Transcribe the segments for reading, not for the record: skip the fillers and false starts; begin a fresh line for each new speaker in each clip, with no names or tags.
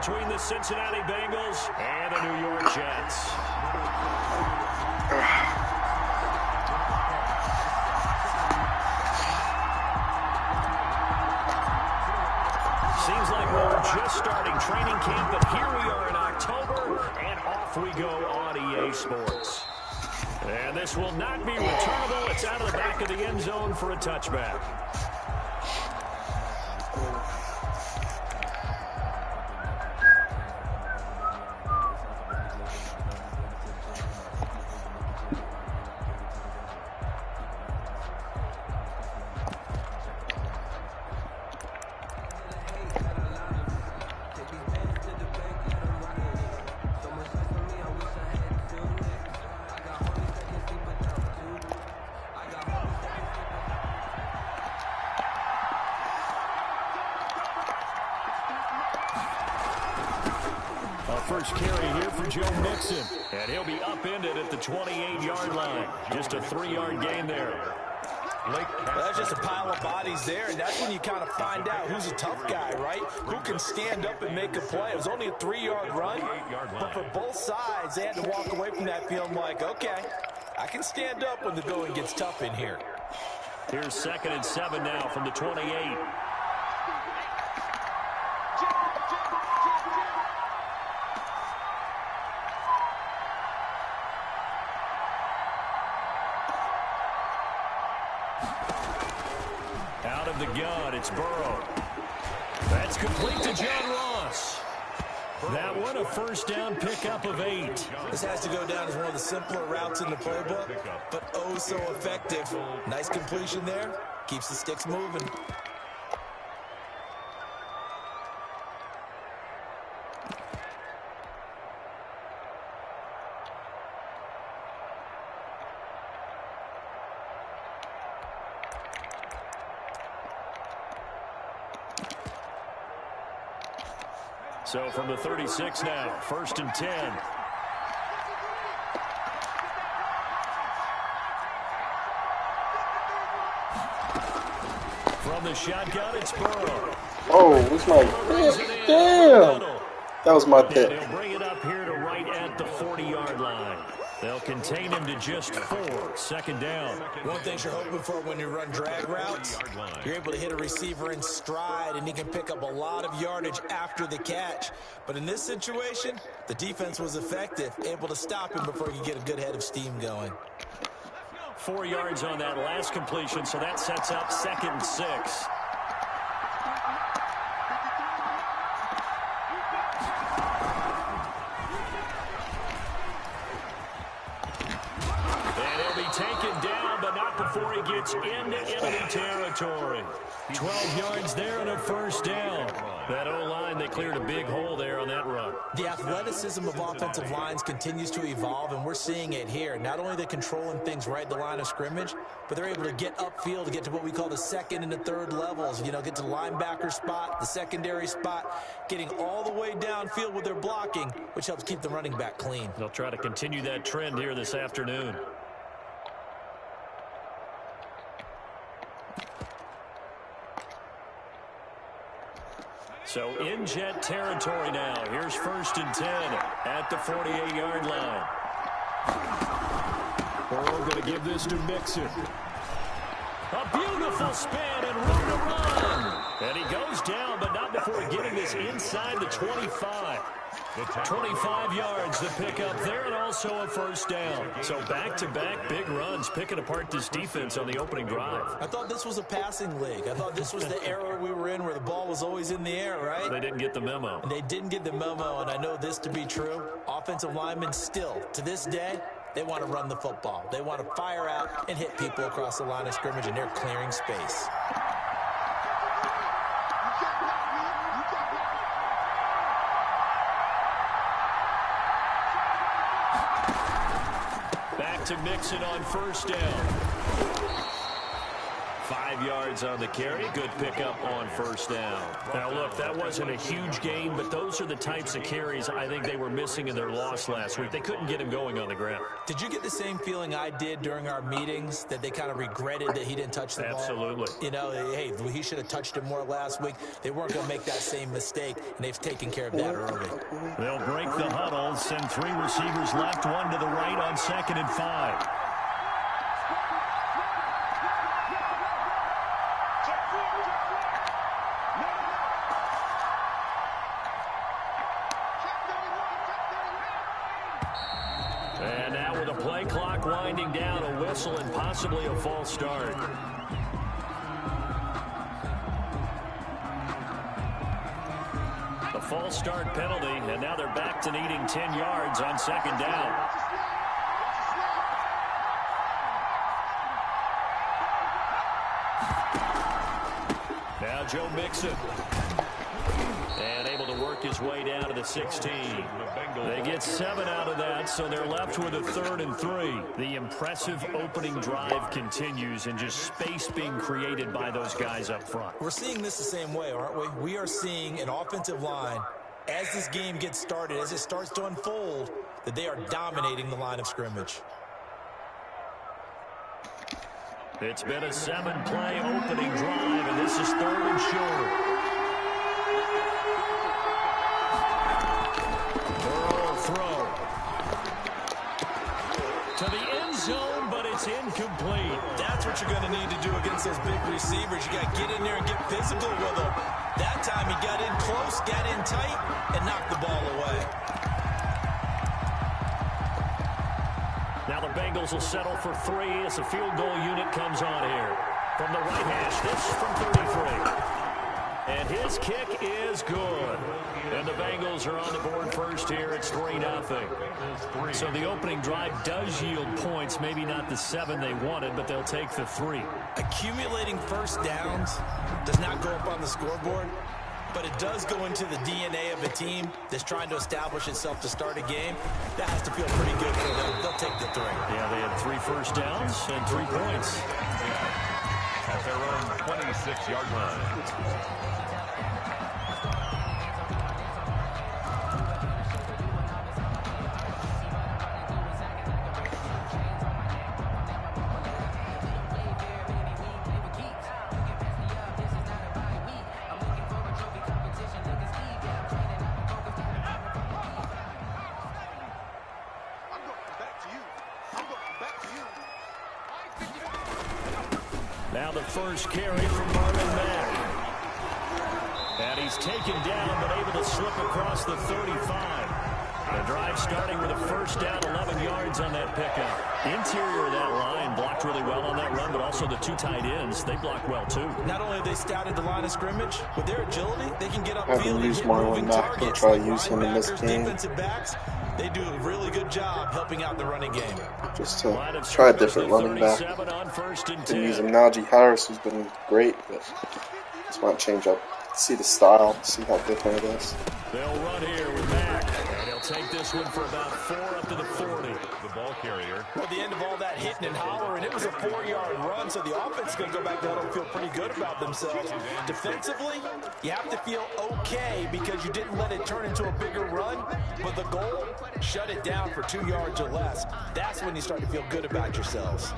between the Cincinnati Bengals and the New York Jets. Seems like we're just starting training camp, but here we are in October, and off we go on EA Sports. And this will not be returnable. It's out of the back of the end zone for a touchback. First carry here for Joe Mixon. And he'll be upended at the 28-yard line. Just a 3-yard gain there.
That's just a pile of bodies there, and that's when you kind of find out who's a tough guy, right? Who can stand up and make a play. It was only a 3-yard run, but for both sides, they had to walk away from that feeling like, okay, I can stand up when the going gets tough in here.
Here's 2nd and 7 now from the 28. Out of the gun, it's Burrow. That's complete to John Ross. That one a first down pickup of 8.
This has to go down as one of the simpler routes in the playbook, but oh so effective. Nice completion there. Keeps the sticks moving.
So from the 36 now, 1st and 10. From the shotgun, it's Burrow.
Oh, what's my damn? That was my pick.
They'll bring it up here to right at the 40-yard line. They'll contain him to just 4. 2nd down.
One thing you're hoping for when you run drag routes, you're able to hit a receiver in stride, and he can pick up a lot of yardage after the catch. But in this situation, the defense was effective, able to stop him before he could get a good head of steam going.
4 yards on that last completion, so that sets up 2nd and 6. Taken down, but not before he gets into enemy territory. 12 yards there and a first down. That O-line, they cleared a big hole there on that run.
The athleticism of offensive lines continues to evolve, and we're seeing it here. Not only are they controlling things right at the line of scrimmage, but they're able to get upfield to get to what we call the 2nd and the 3rd levels. You know, get to the linebacker spot, the secondary spot, getting all the way downfield with their blocking, which helps keep the running back clean.
They'll try to continue that trend here this afternoon. So in Jet territory now. Here's 1st and 10 at the 48-yard line. Burrow going to give this to Mixon. A beautiful spin and room to run. And he goes down, but not before getting this inside the 25. 25 yards, the pickup there, and also a first down. So back-to-back big runs, picking apart this defense on the opening drive.
I thought this was a passing league. I thought this was the era we were in where the ball was always in the air, right?
They didn't get the memo.
And they didn't get the memo, and I know this to be true. Offensive linemen still, to this day, they want to run the football. They want to fire out and hit people across the line of scrimmage, and they're clearing space. Back
to Mixon on first down. 5 5 yards on the carry. Good pickup on first down. Now, look, that wasn't a huge gain, but those are the types of carries I think they were missing in their loss last week. They couldn't get him going on the ground.
Did you get the same feeling I did during our meetings, that they kind of regretted that he didn't touch the ball?
Absolutely.
You know, hey, he should have touched it more last week. They weren't going to make that same mistake, and they've taken care of that early.
They'll break the huddle, send 3 receivers left, 1 to the right on 2nd and 5. And now with the play clock winding down, a whistle and possibly a false start. A false start penalty, and now they're back to needing 10 yards on 2nd down. Now Joe Mixon. And able to work his way down to the 16. They get 7 out of that, so they're left with a 3rd and 3. The impressive opening drive continues, and just space being created by those guys up front.
We're seeing this the same way, aren't we? We are seeing an offensive line, as this game gets started, as it starts to unfold, that they are dominating the line of scrimmage.
It's been a 7-play opening drive, and this is 3rd and short. Throw to the end zone, but it's incomplete.
That's what you're going to need to do against those big receivers. You got to get in there and get physical with them. That time he got in close, got in tight, and knocked the ball away.
Now the Bengals will settle for 3 as the field goal unit comes on here. From the right hash, this from 33. And his kick is good. And the Bengals are on the board first here. It's 3-0. So the opening drive does yield points. Maybe not the 7 they wanted, but they'll take the 3.
Accumulating first downs does not go up on the scoreboard, but it does go into the DNA of a team that's trying to establish itself to start a game. That has to feel pretty good for them. They'll take the 3.
Yeah, they had 3 first downs and 3 points.
At their own 26-yard line.
Now the first carry from Marlon Mack. And he's taken down, but able to slip across the 35. The drive starting with a first down, 11 yards on that pickup. Interior of that line blocked really well on that run, but also the 2 tight ends, they blocked well too.
Not only have they scouted the line of scrimmage, with their agility, they can get upfield.
I haven't used Marlon Mack. I'll try to use him in this game.
Defensive backs, they do a really good job helping out the running game.
Just to try a different running back. Been using Najee Harris, who's been great, but just want to change up, see the style, see how different it is.
They'll run here with Mack, and he'll take this one for about 4 up to the 40.
The ball carrier.
Well, at the end of all that hitting and hollering, it was a 4-yard run, so the offense is going to go back there and feel pretty good about themselves. Defensively, you have to feel okay because you didn't let it turn into a bigger run, but the goal, shut it down for 2 yards or less. That's when you start to feel good about yourselves.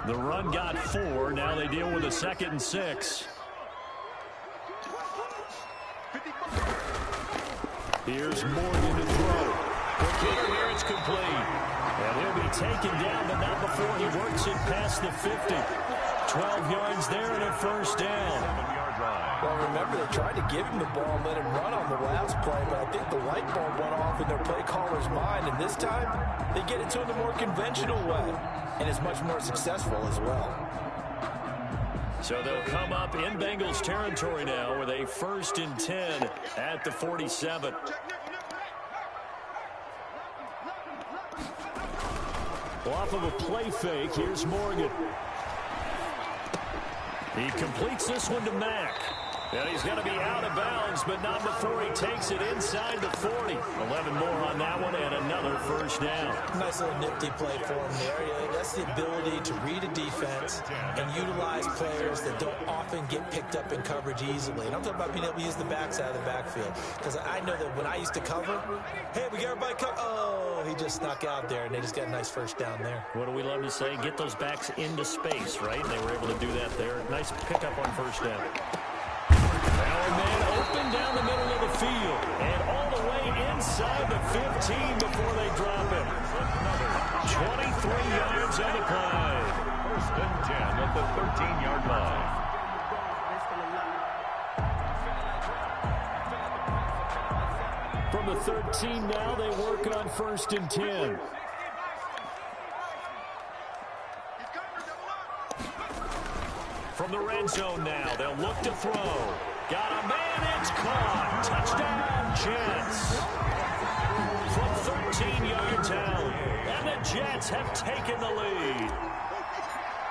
The run got 4. Now they deal with a 2nd and 6. Here's Morgan to throw. Quick hitter here, it's complete. And he'll be taken down, but not before he works it past the 50. 12 yards there and a first down.
Well, remember, they tried to give him the ball and let him run on the last play, but I think the light bulb went off in their play caller's mind, and this time they get it to him the more conventional way, and it's much more successful as well.
So they'll come up in Bengals territory now with a 1st and 10 at the 47. Off of a play fake, here's Morgan. He completes this one to Mack. And he's going to be out of bounds, but not before he takes it inside the 40. 11 more on that one and another first down.
Nice little nifty play for him there. That's the ability to read a defense and utilize players that don't often get picked up in coverage easily. And I'm talking about being able to use the backside of the backfield. Because I know that when I used to cover, hey, we got everybody cover. Oh, he just snuck out there, and they just got a nice first down there.
What do we love to say? Get those backs into space, right? And they were able to do that there. Nice pickup on first down. Now a man open down the middle of the field and all the way inside the 15 before they drop him. 23 yards on the play.
First and 10 at the 13-yard line.
From the 13 now, they work on first and 10. From the red zone now, they'll look to throw. Got a man, it's caught. Touchdown, Jets. From 13 yards out, and the Jets have taken the lead.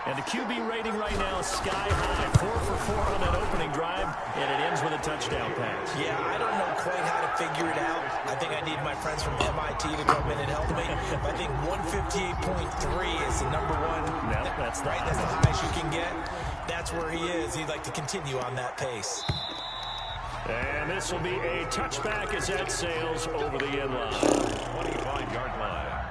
And the QB rating right now is sky high. 4 for 4 on that opening drive, and it ends with a touchdown pass.
Yeah, I don't know quite how to figure it out. I think I need my friends from MIT to come in and help me. I think 158.3 is the number one.
No, that's
right. That's the highest you can get. That's where he is. He'd like to continue on that pace.
And this will be a touchback as that sails over the end line.
25-yard line.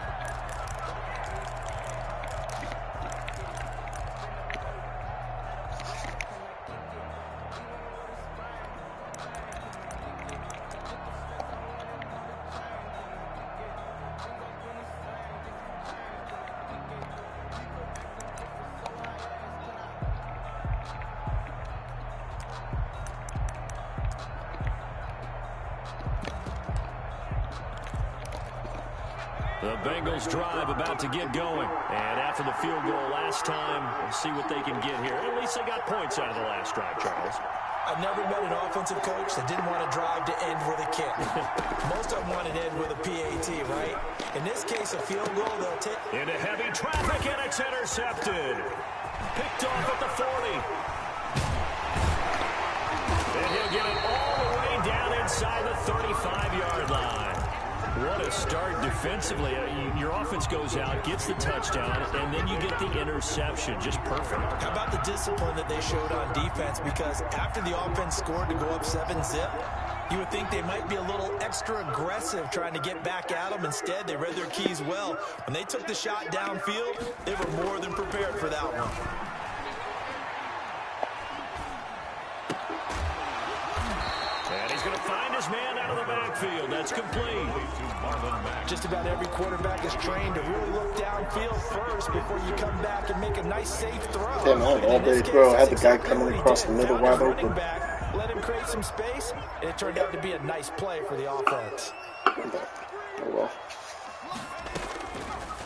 The Bengals drive about to get going. And after the field goal last time, we'll see what they can get here. At least they got points out of the last drive, Charles.
I've never met an offensive coach that didn't want to drive to end with a kick. Most of them want to end with a PAT, right? In this case, a field goal, they'll take.
Into heavy traffic, and it's intercepted. Picked off at the 40. And he'll get it all the way down inside the 35-yard line. What a start defensively. Your offense goes out, gets the touchdown, and then you get the interception. Just perfect.
How about the discipline that they showed on defense? Because after the offense scored to go up 7-zip, you would think they might be a little extra aggressive trying to get back at them. Instead, they read their keys well. When they took the shot downfield, they were more than prepared for that one.
And he's going to find his man out of the backfield. That's complete.
Just about every quarterback is trained to really look downfield first before you come back and make a nice, safe throw.
Damn, I had all day throw. I had the guy coming across the middle wide open.
Let him create some space, and it turned out to be a nice play for the offense.
Oh, well.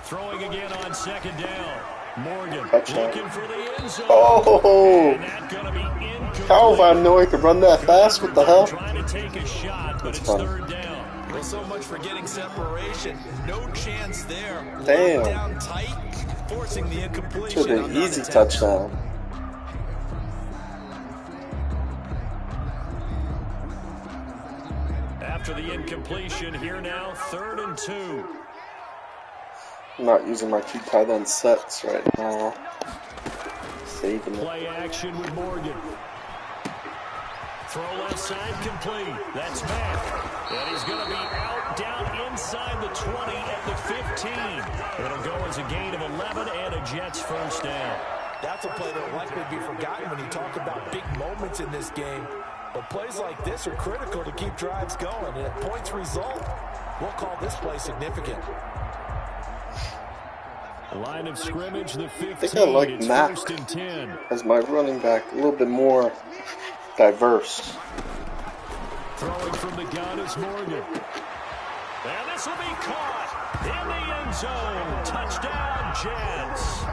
Throwing again on second down. Morgan
Touchdown.
looking for the end zone.
Oh!
And that's going to be incomplete.
How if I know he could run that fast? What the hell?
Trying to take a shot, but
That's
it's
funny.
third down.
Well, so much for getting separation. No chance there.
Damn.
Locked down tight, forcing the incompletion.
Should have
on
been easy
that attempt.
touchdown.
After the incompletion, here now, 3rd and 2.
I'm not using my 2 tight end sets right now. Saving it.
Play action with Morgan. Throw left side complete. That's Mack. And he's going to be out down inside the 20 at the 15. It'll go as a gain of 11 and a Jets first down.
That's a play that will likely be forgotten when you talk about big moments in this game. But plays like this are critical to keep drives going. And if points result, we'll call this play significant.
Line of scrimmage, the 15.
I think I like
It's
Mack
1st and 10.
as my running back, a little bit more diverse.
Throwing from the gun is Morgan. And this will be caught in the end zone. Touchdown, Jets.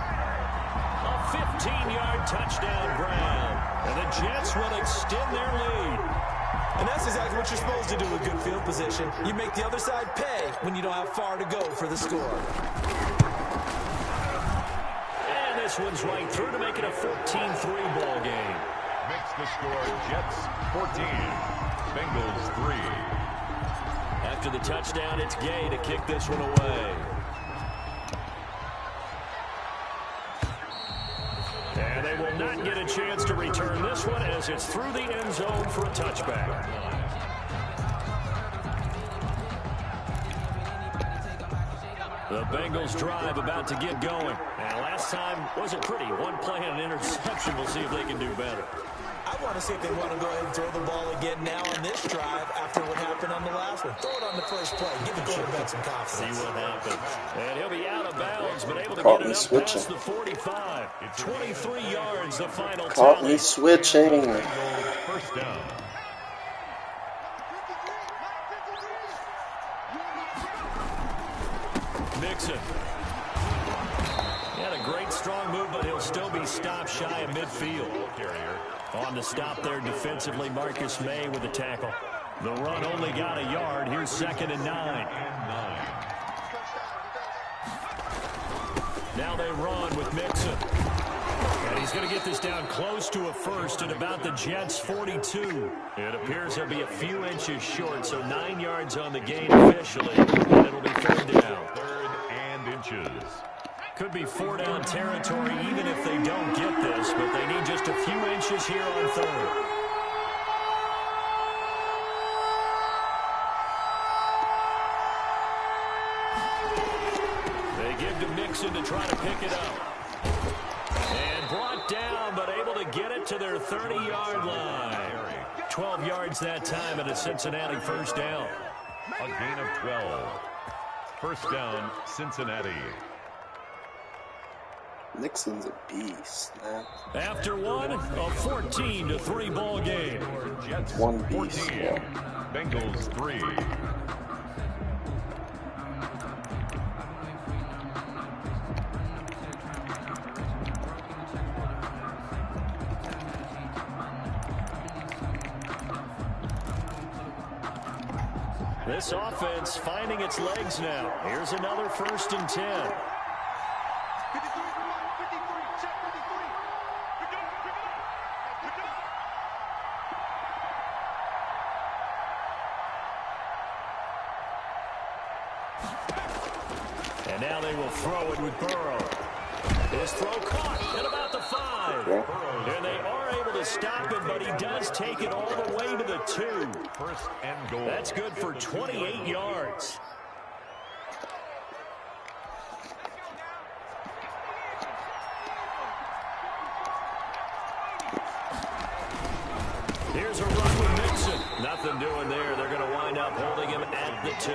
A 15-yard touchdown, Brown. And the Jets will extend their lead.
And that's exactly what you're supposed to do with good field position. You make the other side pay when you don't have far to go for the score.
And this one's right through to make it a 14-3 ball game.
Makes the score Jets 14, Bengals 3.
After the touchdown, it's Gay to kick this one away. And they will not get a chance to return this one as it's through the end zone for a touchback. The Bengals drive about to get going. And last time wasn't pretty. One play and an interception. We'll see if they can do better.
I want to see if they want to go ahead and throw the ball again now on this drive after what happened on the last one. Throw it on the first play. Give the quarterback some confidence.
See what happens. And he'll be out of bounds, but able to get it up past the 45. 23 yards, the final tally.
Caught me switching.
First down.
Mixon. He had a great strong move, but he'll still be stopped shy of midfield. On the stop there defensively, Marcus May with the tackle. The run only got a yard. Here's 2nd and 9. Now they run with Mixon. And he's going to get this down close to a first at about the Jets' 42. It appears he'll be a few inches short, so 9 yards on the gain officially. And it'll be 3rd down.
3rd and inches.
Could be 4-down territory even if they don't get this, but they need just a few inches here on 3rd. They give to Mixon to try to pick it up. And brought down, but able to get it to their 30-yard line. 12 yards that time at a Cincinnati first down.
A gain of 12. First down, Cincinnati.
Nixon's a beast, man.
After one, a 14-3 ball game.
Jets
One
14,
beast, yeah.
Bengals 3.
This offense finding its legs now. Here's another 1st and 10. And now they will throw it with Burrow. His throw caught at about the 5.
Yeah.
And they are able to stop him, but he does take it all the way to the 2.
1st and goal.
That's good for 28 yards. Here's a run with Mixon. Nothing doing there. They're going to wind up holding him at the 2.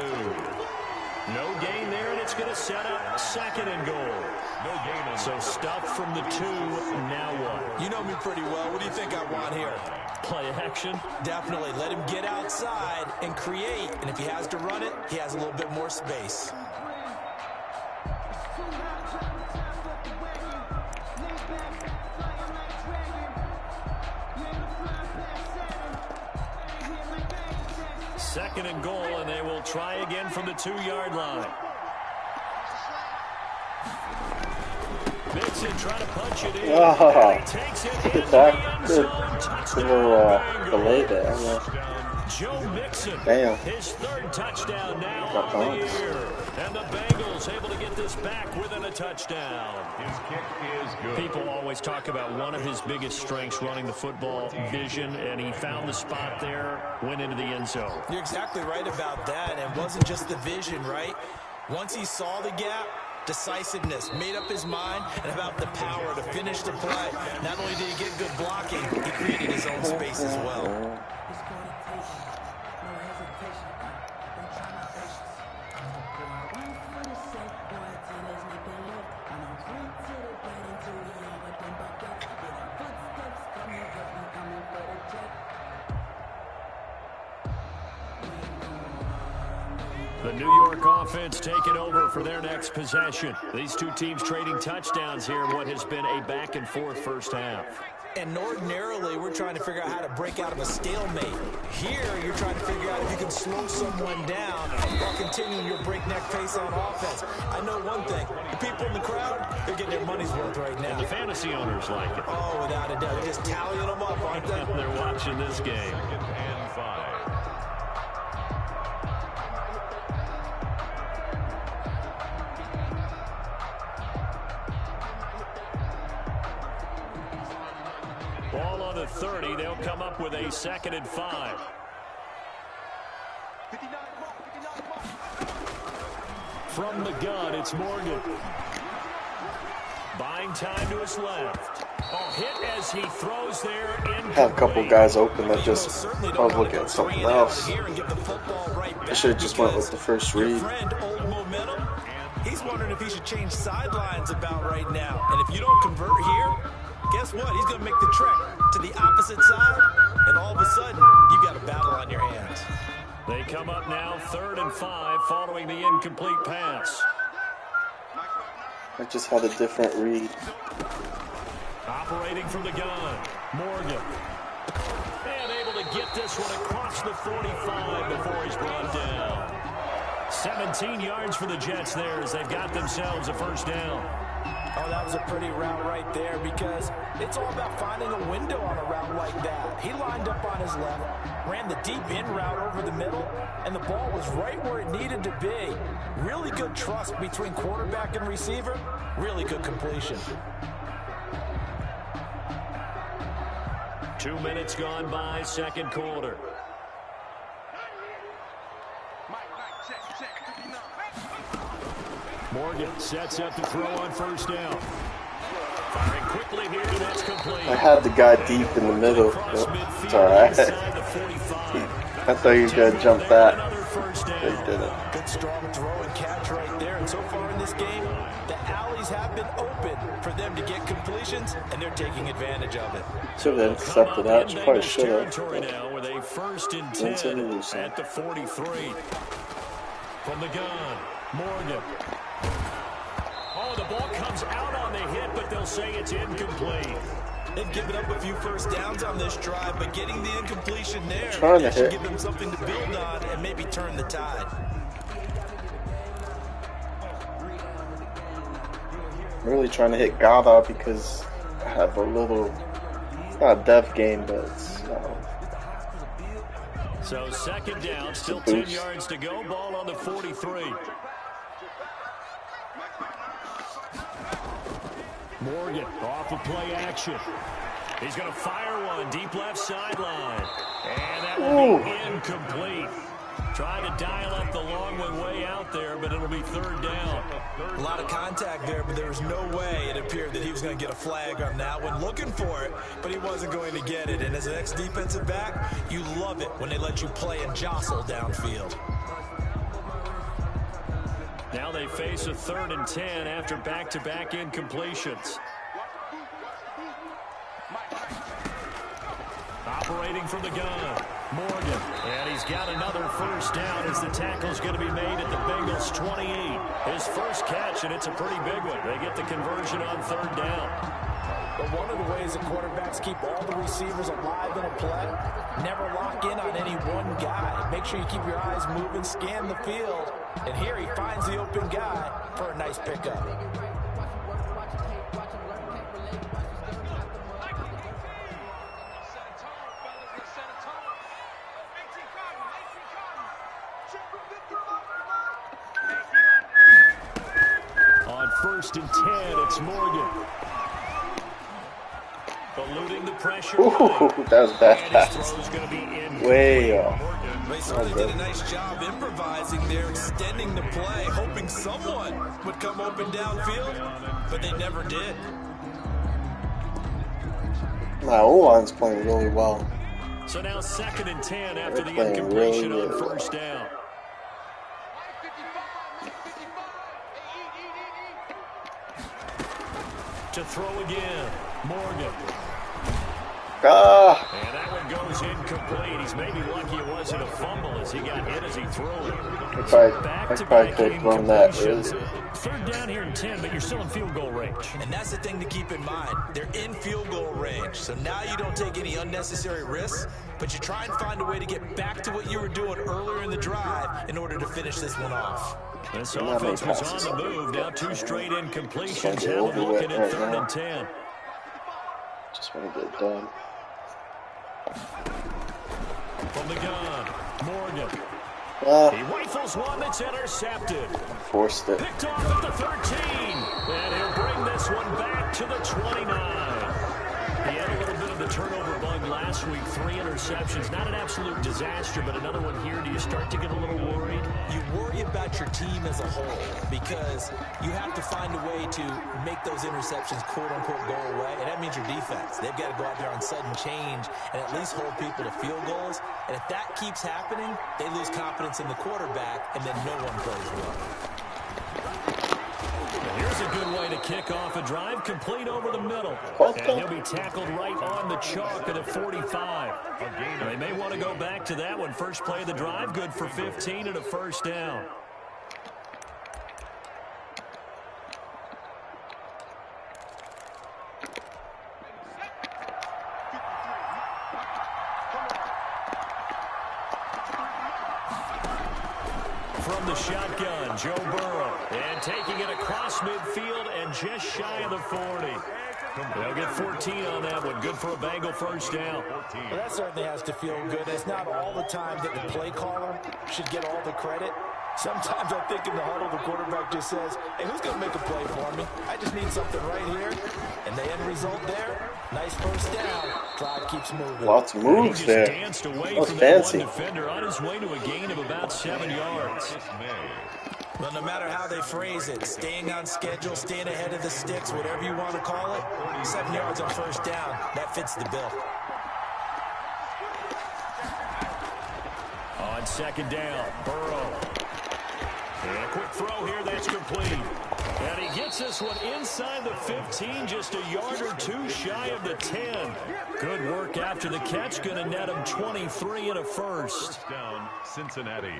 No gain there, and it's going to set up 2nd and goal.
No gain on
So stuffed from the 2. Now what?
You know me pretty well. What do you think I want here?
Play action.
Definitely. Let him get outside and create. And if he has to run it, he has a little bit more space.
Second and goal, and they will try again from the 2-yard line. Mixon trying to punch it in.
Oh,
He takes it in
good
the
back.
end
Good.
zone. Touchdown, Bengals.
Delay there. Yeah.
Joe Mixon,
Damn.
his 3rd touchdown now
Got
on the
points.
year. And the Bengals able to get this back within a touchdown.
His kick is good.
People always talk about one of his biggest strengths running the football, vision, and he found the spot there, went into the end zone.
You're exactly right about that. And it wasn't just the vision, right? Once he saw the gap, decisiveness, made up his mind, and about the power to finish the play. Not only did he get good blocking, he created his own space as well.
The New York offense taking over for their next possession. These two teams trading touchdowns here in what has been a back-and-forth first half.
And ordinarily, we're trying to figure out how to break out of a stalemate. Here, you're trying to figure out if you can slow someone down while continuing your breakneck pace on offense. I know one thing. The people in the crowd, they're getting their money's worth right now.
And the fantasy owners like it.
Oh, without a doubt. They're just tallying them up, aren't they?
They're watching this game.
And 5.
Ball on the 30. They'll come up with a 2nd and 5. From the gun, it's Morgan. Buying time to his left. Oh, hit as he throws there.
Have a couple guys open that just I was looking at something else. I should have just went with the first read.
He's wondering if he should change sidelines about right now. And if you don't convert here, guess what? He's going to make the trek to the opposite side, and all of a sudden, you've got a battle on your hands.
They come up now 3rd and 5 following the incomplete pass.
I just had a different read.
Operating from the gun, Morgan. And able to get this one across the 45 before he's brought down. 17 yards for the Jets there as they've got themselves a first down.
Oh, that was a pretty route right there because it's all about finding a window on a route like that. He lined up on his left, ran the deep in route over the middle, and the ball was right where it needed to be. Really good trust between quarterback and receiver. Really good completion.
2 minutes gone by, 2nd quarter. Morgan sets up to throw on 1st down. Firing quickly here, and that's complete.
I had the guy deep in the middle. It's alright. I thought you were going to jump that. They didn't.
Good strong throw and catch right there. And so far in this game, the alleys have been open for them to get completions, and they're taking advantage of it.
Should have intercepted that. You probably should have.
Territory now with a 1st and 10 at the 43. From the gun, Morgan. Oh, the ball comes out on the hit, but they'll say it's incomplete.
They've given up a few first downs on this drive, but getting the incompletion there
should
give them something to build on and maybe turn the tide.
I'm really trying to hit Gava because I have a little, it's not a dev game, but it's
so 2nd down, still 10 yards to go, ball on the 43. Morgan off of play action. He's going to fire one deep left sideline. And that will be incomplete. Trying to dial up the long one way out there, but it'll be 3rd down.
A lot of contact there, but there was no way it appeared that he was going to get a flag on that one. Looking for it, but he wasn't going to get it. And as an ex-defensive back, you love it when they let you play and jostle downfield.
Now they face a 3rd and 10 after back-to-back incompletions. Operating from the gun, Morgan. And he's got another 1st down as the tackle's going to be made at the Bengals 28. His first catch, and it's a pretty big one. They get the conversion on 3rd down.
But one of the ways that quarterbacks keep all the receivers alive in a play, never lock in on any one guy. Make sure you keep your eyes moving, scan the field. And here he finds the open guy for a nice pickup.
On 1st and 10, it's Morgan. Eluding the pressure.
Ooh, that was a bad pass. Way off.
They certainly did a nice job improvising there, extending the play, hoping someone would come open downfield, but they never did.
My O-line's playing really well.
So now 2nd and 10 after the incompletion on 1st down. To throw again, Morgan.
Ah!
And that one goes incomplete. He's maybe lucky it wasn't a fumble as he got hit as he threw it.
I probably could have thrown that early.
Third down here in 10, but you're still in field goal range.
And that's the thing to keep in mind. They're in field goal range. So now you don't take any unnecessary risks, but you try and find a way to get back to what you were doing earlier in the drive in order to finish this one off.
This offense was on the move. Now 2 straight incompletions. Have them looking at 3rd and 10.
Just want to get it done.
From the gun, Morgan. He rifles one that's intercepted.
Forced it.
Picked off at the 13. And he'll bring this one back to the 29. He had a little bit of the turnover bug last week. 3 interceptions. Not an absolute disaster, but another one here. Do you start to get a little worried?
You worry about your team as a whole because you have to find a way to make those interceptions quote-unquote go away, and that means your defense. They've got to go out there on sudden change and at least hold people to field goals, and if that keeps happening, they lose confidence in the quarterback, and then no one plays well.
Here's a good way to kick off a drive, complete over the middle. And he'll be tackled right on the chalk at the 45. They may want to go back to that one. First play of the drive, good for 15 and a first down. From the shotgun, Joe Burrow. And taking it across midfield and just shy of the 40. They'll get 14 on that one. Good for a Bengal first down.
Well, that certainly has to feel good. It's not all the time that the play caller should get all the credit. Sometimes I think in the huddle, the quarterback just says, hey, who's going to make a play for me? I just need something right here. And the end result there, nice first down. Drive keeps moving.
Lots of moves there.
Danced away
That was
from
fancy.
that one defender on his way to a gain of about 7 yards.
Well, no matter how they phrase it, staying on schedule, staying ahead of the sticks, whatever you want to call it, 7 yards on first down, that fits the bill.
On second down, Burrow. And a quick throw here, that's complete. And he gets this one inside the 15, just a yard or 2 shy of the 10. Good work after the catch, going to net him 23 and a first.
First down, Cincinnati.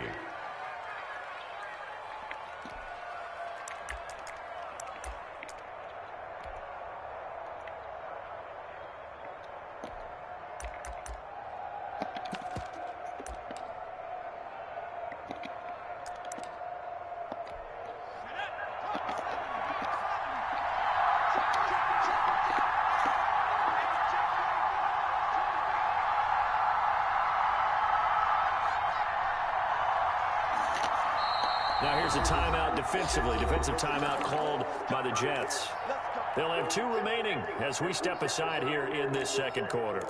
Now here's a timeout defensively. Defensive timeout called by the Jets. They'll have 2 remaining as we step aside here in this second quarter.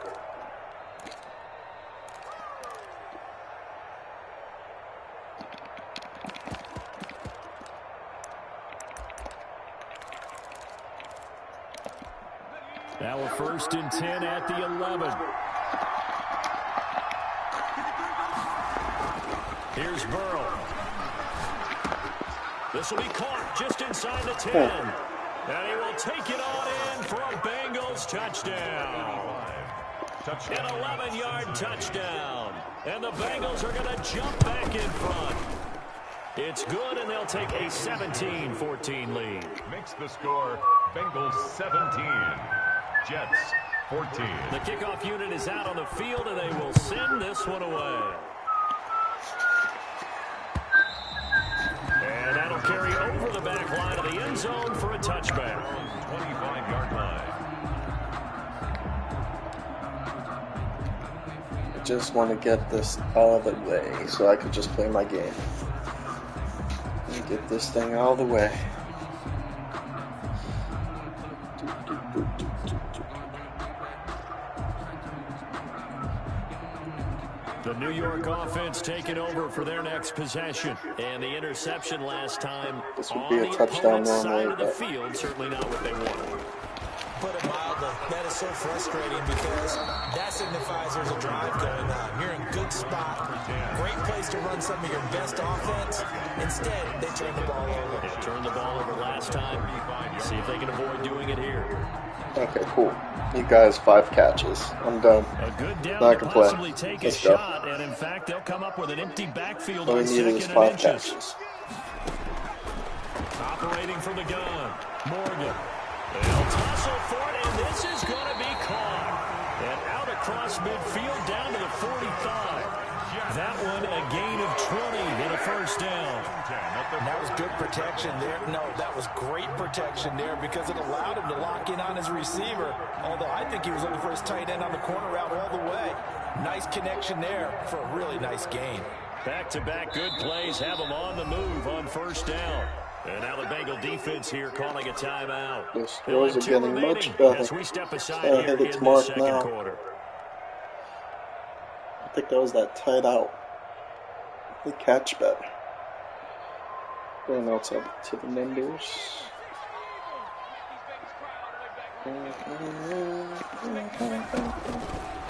Now we're 1st and 10 at the 11. Here's Burrow. This will be caught just inside the 10. And he will take it on in for a Bengals touchdown. An 11-yard touchdown. And the Bengals are going to jump back in front. It's good, and they'll take a 17-14 lead.
Makes the score Bengals 17, Jets 14.
The kickoff unit is out on the field, and they will send this one away. And that'll carry over the back line of the end zone for a touchback.
25-yard line.
I just want to get this all the way so I could just play my game. And get this thing all the way.
The New York offense taking over for their next possession. And the interception last time
This would
on
be a
the
touchdown
opponent's side
normally,
of the
but
field. Certainly not what they wanted.
Put it mildly, that is so frustrating because that signifies there's a drive going on. You're in good spot, great place to run some of your best offense. Instead, they turn the ball over.
They turned the ball over last time. See if they can avoid doing it here.
Okay, cool. You guys 5 catches. I'm done.
A good down
Now I
to
can play.
possibly take a
Let's go.
shot, and in fact, they'll come up with an empty backfield
All we
on
need is
2nd and
5
inches.
catches.
Operating from the gun, Morgan. They'll tussle for it, and this is going to be caught. And out across midfield down to the 45. That one a gain of 20 and a first down.
And that was good protection there. No, that was great protection there because it allowed him to lock in on his receiver. Although I think he was looking for his tight end on the corner route all the way. Nice connection there for a really nice gain.
Back-to-back good plays have them on the move on first down. And now the Bengal defense here calling a timeout.
The scores are getting much better.
As we step aside
Gotta
here
hit its
in
mark
the second
now.
quarter.
I think that was that tight out. The catch better. Going outside to the numbers.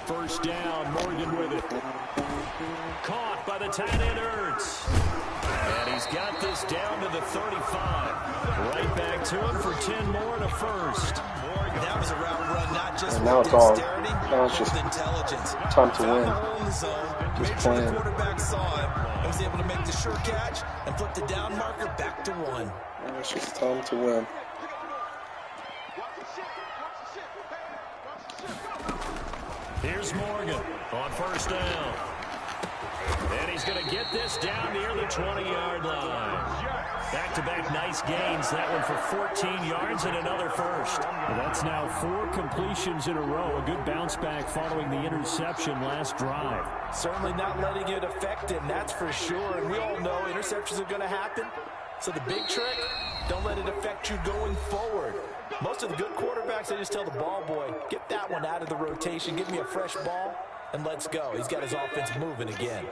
First down, Morgan with it. Caught by the tight end Ertz. And he's got this down to the 35. Right back to him for 10 more and a first.
That was a route run, not just
now
with
it's on.
dexterity,
Now it's just
with intelligence.
time to
Found
win.
the hole in the zone,
Just
made sure
playing.
the quarterback saw him, and was able to make the sure catch and flip the down marker back to 1.
Now it's just time to win.
Here's Morgan on first down. And he's going to get this down near the 20-yard line. Back-to-back nice gains. That one for 14 yards and another first.
Well, that's now 4 completions in a row. A good bounce back following the interception last drive.
Certainly not letting it affect him, that's for sure. And we all know interceptions are going to happen. So the big trick, don't let it affect you going forward. Most of the good quarterbacks, they just tell the ball boy, get that one out of the rotation, give me a fresh ball, and let's go. He's got his offense moving again.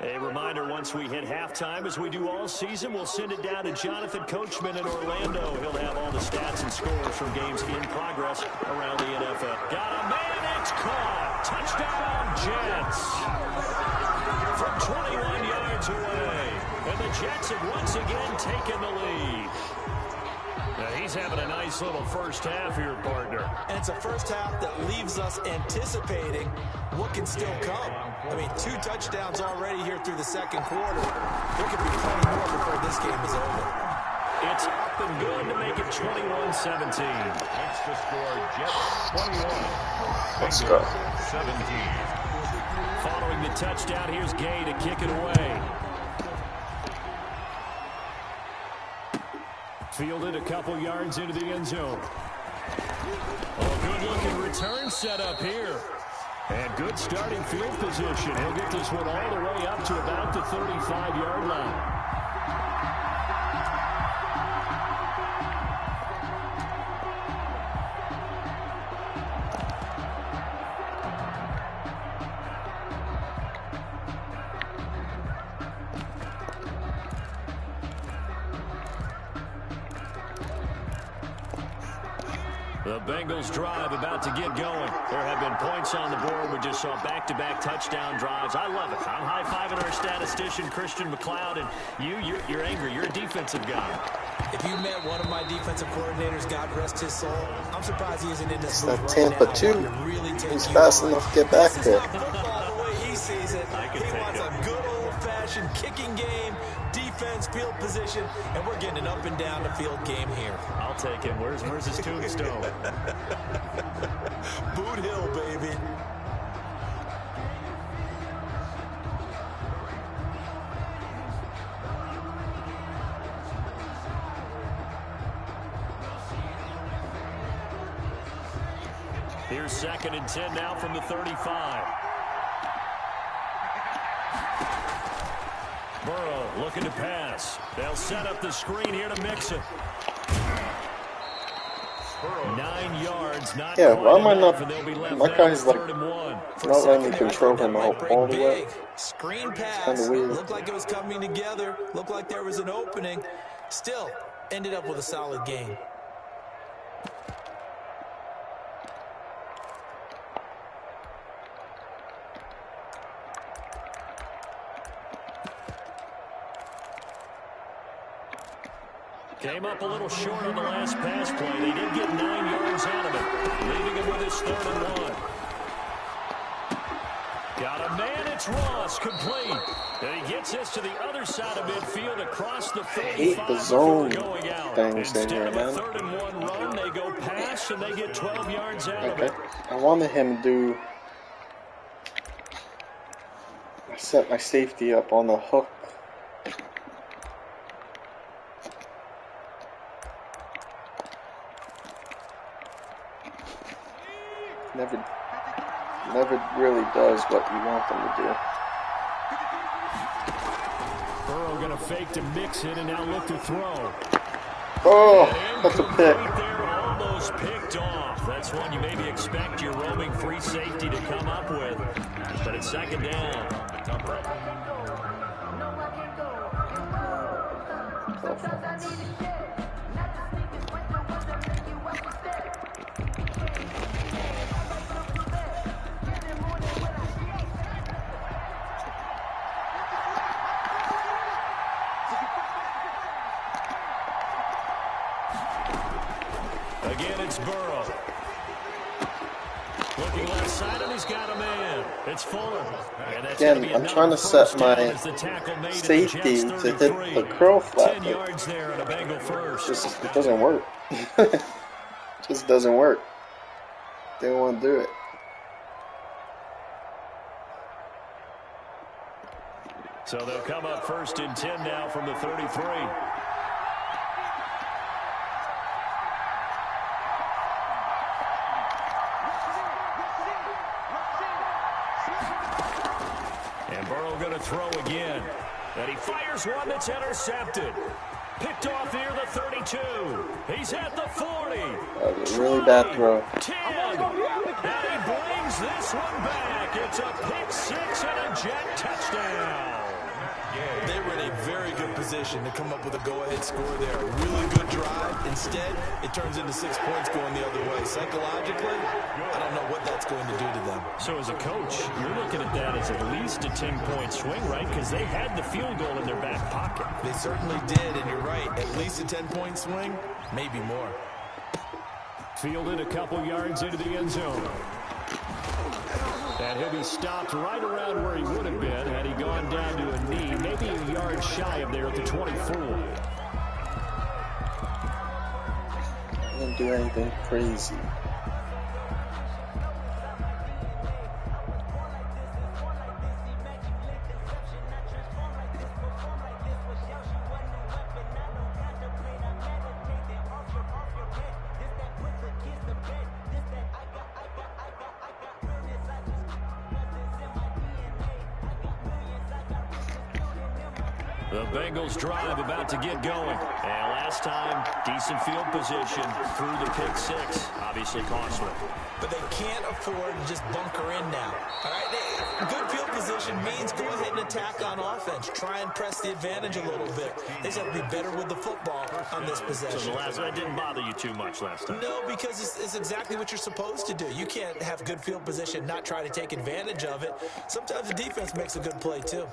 A reminder, once we hit halftime, as we do all season, we'll send it down to Jonathan Coachman in Orlando. He'll have all the stats and scores from games in progress around the NFL. Got a man, it's caught. Touchdown, Jets. From 21 yards away. And the Jets have once again taken the lead. Now he's having a nice little first half here, partner.
And it's a first half that leaves us anticipating what can still come. I mean, 2 touchdowns already here through the second quarter. There could be plenty more before this game is over.
It's up and good to make it 21-17.
That's the score, Jets 21.
Let's go.
17.
Following the touchdown, here's Gay to kick it away.
Fielded a couple yards into the end zone.
Oh, good-looking return set up here. And good starting field position. He'll get this one all the way up to about the 35-yard line. The Bengals drive about to get going. There have been points on the board. We just saw back-to-back touchdown drives. I love it. I'm high-fiving our statistician, Christian McLeod, and you're angry. You're a defensive guy.
If you met one of my defensive coordinators, God rest his soul, I'm surprised he isn't in this booth
That
right
Tampa
now.
2.
Really take
He's
you
fast
on.
enough to get back
This is
there.
not football the way he sees it. He wants a good old-fashioned kicking game, defense, field position, and we're getting an up and down the field game here.
I'll take him. Where's his tombstone?
Boot Hill, baby.
Here's 2nd and 10 now from the 35. Burrow looking to pass. They'll set up the screen here to Mixon. 9 yards, not
Yeah,
quite
why am I
enough,
not?
and they'll be left
My
down
guy's
with
like
3rd and 1.
not letting me control him all the way.
Screen pass.
kinda weird.
Looked like it was coming together. Looked like there was an opening. Still, ended up with a solid game.
Came up a little short on the last pass play. They did get 9 yards out of it. Bengals 3rd and 1. Got a man, it's Ross, complete. And he gets this to the other side of midfield across the 45
I hate the zone
going out.
things in
Instead
here,
of a
man.
3rd and 1 run, they go pass and they get 12 yards out of it.
I wanted him to do. I set my safety up on the hook. Never really does what you want them to do.
Burrow going to fake to mix it and now look to throw.
Oh, that's a pick.
They're almost picked off. That's one you maybe expect your roaming free safety to come up with. But it's 2nd down. Again, it's Burrow. Looking left side, and he's got a man. It's Fuller.
Again, I'm trying to set my safety to hit the curl flat.
10 yards there on a Bengal first.
It doesn't work. It just doesn't work. They don't want to do it.
So they'll come up 1st and 10 now from the 33. And Burrow going to throw again. And he fires one that's intercepted. Picked off near the 32. He's at the 40.
That was a really bad throw.
10. And he brings this one back. It's a pick 6 and a jet touchdown.
They were in a very good position to come up with a go-ahead score there. A really good drive. Instead, it turns into 6 points going the other way. Psychologically, I don't know what that's going to do to them.
So as a coach, you're looking at that as at least a 10-point swing, right? Because they had the field goal in their back pocket.
They certainly did, and you're right. At least a 10-point swing, maybe more.
Fielded a couple yards into the end zone. And he'll be stopped right around where he would have been had he gone down to a knee, maybe a yard shy of there at the 24.
I didn't do anything crazy.
The Bengals drive about to get going. And last time, decent field position through the pick 6. Obviously costly.
But they can't afford to just bunker in now. All right, good field position means go ahead and attack on offense. Try and press the advantage a little bit. They just have to be better with the football on this possession.
So the last one didn't bother you too much last time?
No, because it's exactly what you're supposed to do. You can't have good field position, not try to take advantage of it. Sometimes the defense makes a good play, too.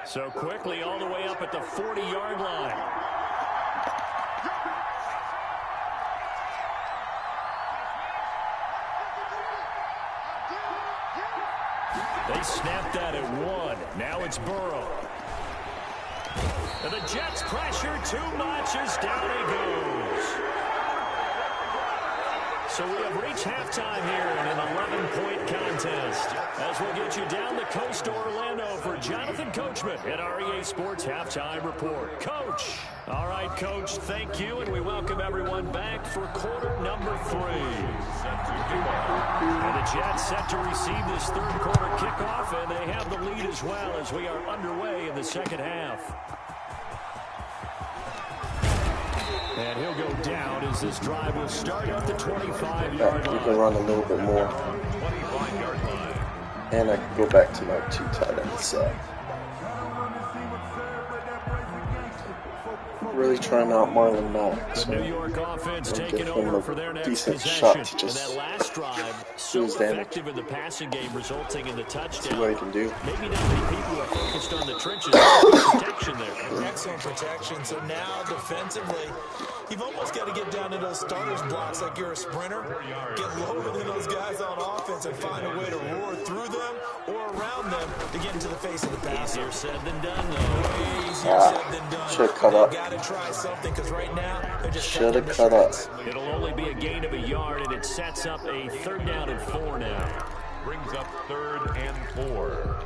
So quickly all the way up at the 40-yard line. They snapped that at 1. Now it's Burrow. And the Jets pressure too much as down he goes. So we have reached halftime here in an 11-point contest. As we'll get you down the coast to Orlando for Jonathan Coachman at our EA Sports Halftime Report. Coach. All right, Coach, thank you, and we welcome everyone back for quarter number 3. And the Jets set to receive this third quarter kickoff, and they have the lead as well as we are underway in the second half. And he'll go down as this drive will start at the 25-yard line.
We can run a little bit more. And I can go back to my 2 tight end set. really trying out Marlon Mack.
The
So
New York offense taking
give him
over
a
for their next
decent
possession.
shot to
And
just
that last drive,
do
so
his damage.
effective in the passing game, resulting in the touchdown.
See what he can do.
Maybe not many people are focused on the trenches. Good protection there.
Excellent protection. So now defensively, you've almost got to get down to those starters blocks like you're a sprinter. Get lower than those guys on offense and find a way to roar through them or around them to get into the face of the passer.
Easier said than done, though.
Way easier said than done.
Should have cut up.
Got to try something because right now they're just
Should have cut up.
It'll only be a gain of a yard, and it sets up a 3rd down and 4 now.
Brings up 3rd and 4.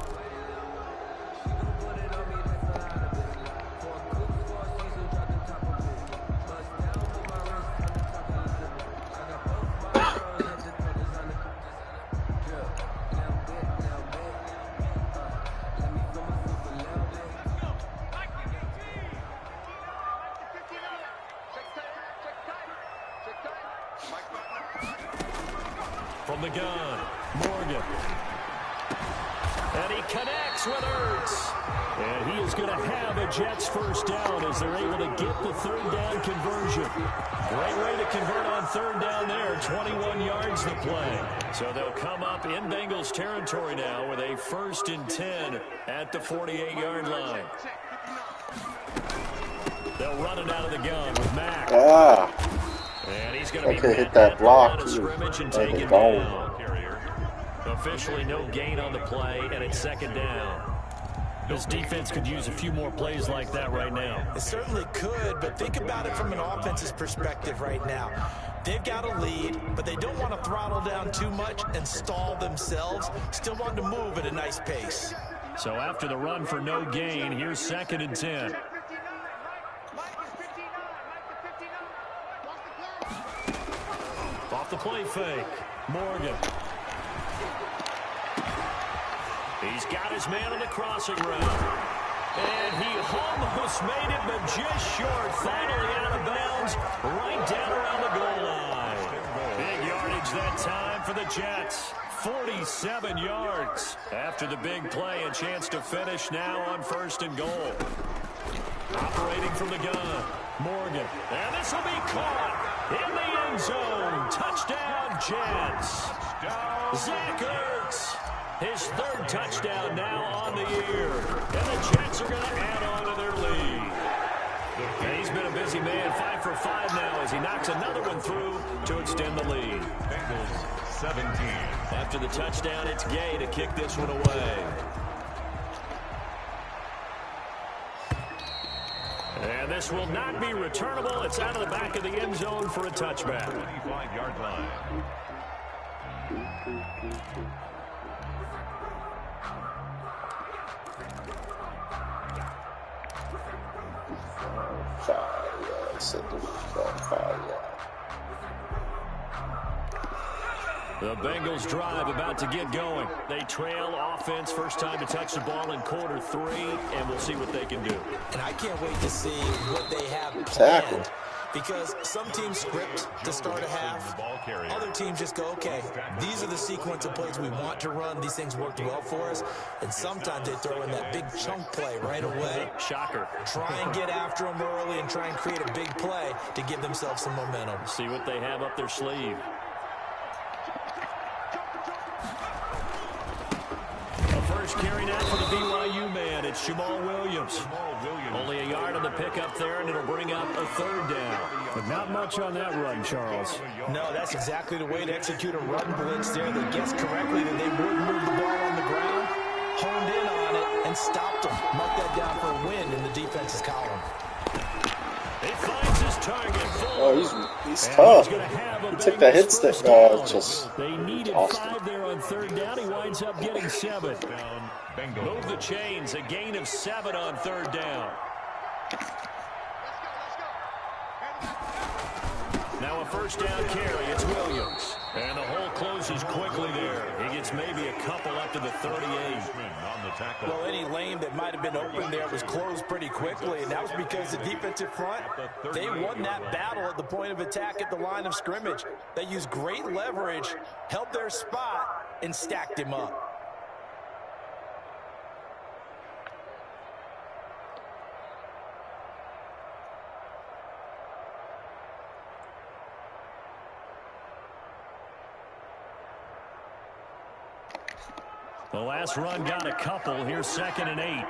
From the gun, Morgan. And he connects with Ertz. And he is going to have a Jets 1st down as they're able to get the 3rd down conversion. Great way to convert on 3rd down there. 21 yards to play. So they'll come up in Bengals territory now with a 1st and 10 at the 48-yard line. They'll run it out of the gun with Mack. And he's going to be
hit that block.
Scrimmage and take it down. Officially no gain on the play, and it's 2nd down. This defense could use a few more plays like that right now.
It certainly could, but think about it from an offense's perspective right now. They've got a lead, but they don't want to throttle down too much and stall themselves. Still want to move at a nice pace.
So after the run for no gain, here's 2nd and 10. Off the play fake, Morgan. He's got his man on the crossing route. And he almost made it, but just short. Finally out of bounds, right down around the goal line. Big yardage that time for the Jets. 47 yards. After the big play, a chance to finish now on 1st and goal. Operating from the gun, Morgan. And this will be caught in the end zone. Touchdown, Jets. Zach Ertz. His 3rd touchdown now on the year. And the Jets are going to add on to their lead. And he's been a busy man, 5 for 5 now as he knocks another one through to extend the lead.
Bengals 17.
After the touchdown, it's Gay to kick this one away. And this will not be returnable. It's out of the back of the end zone for a touchback.
25-yard line.
The Bengals drive about to get going. They trail offense, first time to touch the ball in quarter 3, and we'll see what they can do.
And I can't wait to see what they have planned. Because some teams script to start a half. Other teams just go, okay, these are the sequence of plays we want to run. These things worked well for us. And sometimes they throw in that big chunk play right away.
Shocker.
Try and get after them early and try and create a big play to give themselves some momentum.
See what they have up their sleeve. First carry now for the BYU man. It's Jamal Williams. Only a yard on the pickup there, and it'll bring up a 3rd down. But not much on that run, Charles.
No, that's exactly the way to execute a run blitz there. They guessed correctly that they would move the ball on the ground, honed in on it, and stopped them. Mark that down for a win in the defense's column.
He finds his target.
Oh, he's tough. He took that hit stick. Just
they needed
awesome.
5 there on 3rd down. He winds up getting 7. Move the chains. A gain of 7 on 3rd down. Now a first down carry. It's Williams. And the hole closes quickly there. He gets maybe a couple up to the 38.
Well, any lane that might have been open there was closed pretty quickly, and that was because the defensive front, they won that battle at the point of attack at the line of scrimmage. They used great leverage, held their spot, and stacked him up.
The last run got a couple. Here's 2nd and 8.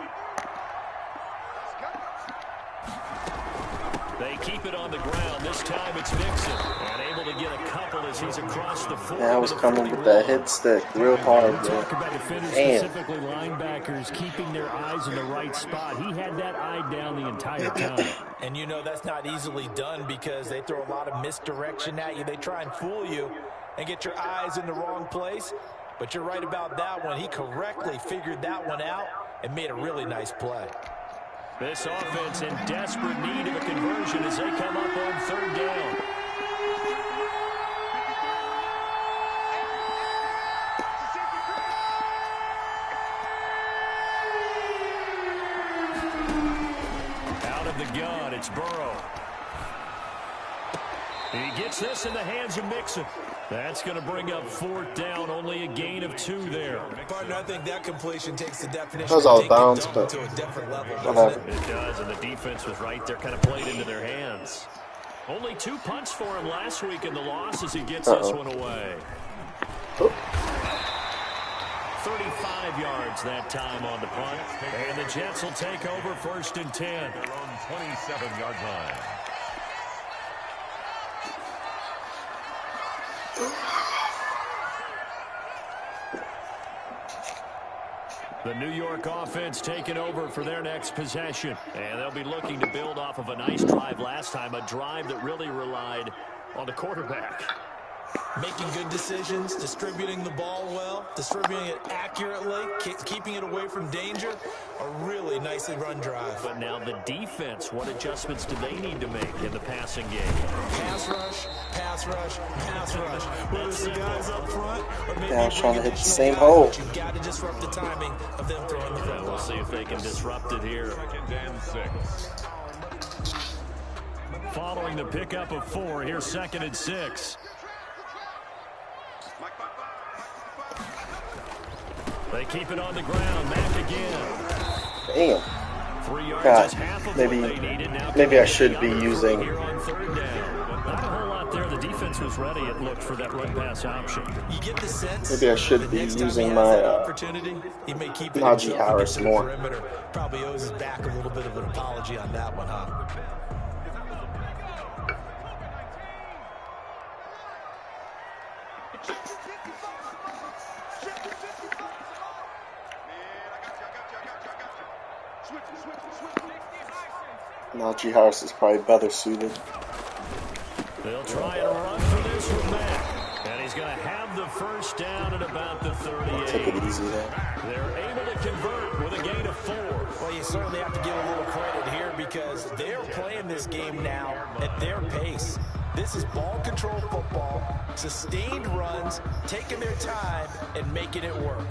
They keep it on the ground. This time it's Mixon. And able to get a couple as he's across the 40.
Yeah, I was coming with that hit stick real hard, bro.
Talk about defenders, specifically linebackers, keeping their eyes in the right spot. He had that eye down the entire time.
And you know that's not easily done because they throw a lot of misdirection at you. They try and fool you and get your eyes in the wrong place. But you're right about that one. He correctly figured that one out and made a really nice play.
This offense in desperate need of a conversion as they come up on 3rd down. Out of the gun, it's Burrow. He gets this in the hands of Mixon. That's going to bring up 4th down, only a gain of 2 there.
Partner, I think that completion takes the definition
that was out of bounds, but
to a different level,
whatever.
It does, and the defense was right there, kind of played into their hands. Only 2 punts for him last week in the loss as he gets this one away. 35 yards that time on the punt. And the Jets will take over 1st and 10.
Their own 27-yard line.
The New York offense taking over for their next possession. And they'll be looking to build off of a nice drive last time, a drive that really relied on the quarterback.
Making good decisions, distributing the ball well, distributing it accurately, keeping it away from danger. A really nicely run drive.
But now the defense, what adjustments do they need to make in the passing game?
Pass rush, pass rush, pass rush. Whether it's the guys up front or maybe
I was trying to hit the same hole.
You've got to disrupt the timing of them throwing the football.
We'll see if they can disrupt it here.
2nd and 6.
Following the pickup of 4, here's 2nd and 6. They keep it on the ground. Back again.
Damn.
3 yards
God,
is half of what they needed. Now
maybe I should be using.
Here on 3rd down. Not a whole lot there. The defense was ready. It looked for that run pass option.
You get the sense.
Maybe I should be using my Najee Harris more.
Probably owes his back a little bit of an apology on that one, huh?
Najee Harris is probably better suited.
They'll try and run for this with Matt. And he's going to have the 1st down at about the 38.
Take it easy there.
They're able to convert with a gain of 4.
Well, you certainly have to give a little credit here because they're playing this game now at their pace. This is ball control football, sustained runs, taking their time and making it work.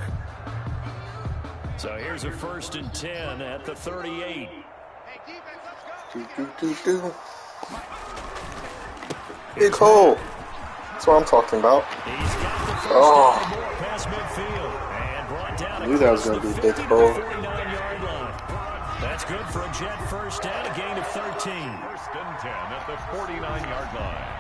So here's a 1st and 10 at the 38.
Big hole. That's what I'm talking about.
He's got the first down past midfield and brought down.
I knew that was going to be a big hole.
49-yard line. That's good for a Jet 1st down, a gain of 13.
1st and 10 at the 49-yard line.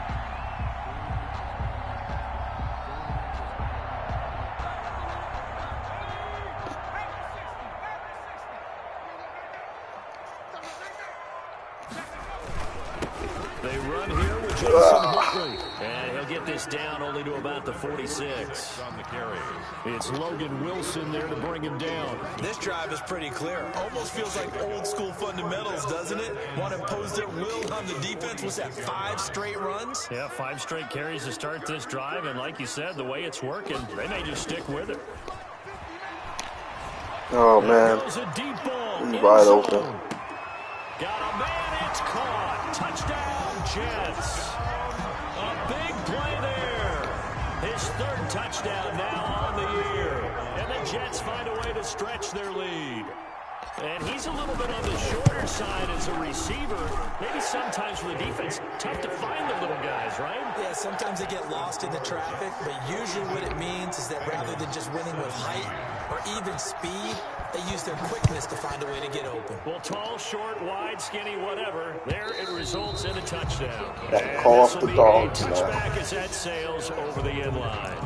They run here with Jason Whitley. And he'll get this down only to about the 46.
On the carry.
It's Logan Wilson there to bring him down.
This drive is pretty clear. Almost feels like old school fundamentals, doesn't it? Want to impose their will on the defense. Was that 5 straight runs?
Yeah, 5 straight carries to start this drive. And like you said, the way it's working, they may just stick with it.
Oh, man. He's wide open.
Got a man, it's caught. Touchdown, Jets. A big play there. His 3rd touchdown now on the year. And the Jets find a way to stretch their lead. And he's a little bit on the shorter side as a receiver. Maybe sometimes for the defense, tough to find the little guys, right?
Yeah, sometimes they get lost in the traffic, but usually what it means is that rather than just winning with height or even speed, they use their quickness to find a way to get open.
Well, tall, short, wide, skinny, whatever, there it results in a touchdown.
That call off the dogs, man.
Touchback as that sails over the end line.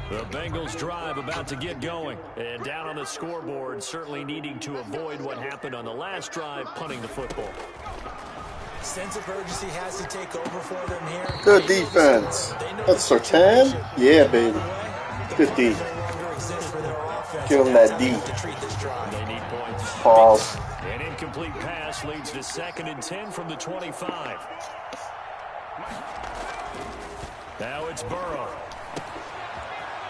The Bengals drive about to get going. And down on the scoreboard, certainly needing to avoid what happened on the last drive, punting the football.
Sense of urgency has to take over for them here.
Good defense. That's Sertan? Yeah, baby. Good D. Give him that D.
They need points.
Pause.
An incomplete pass leads to 2nd and 10 from the 25. Now it's Burrow.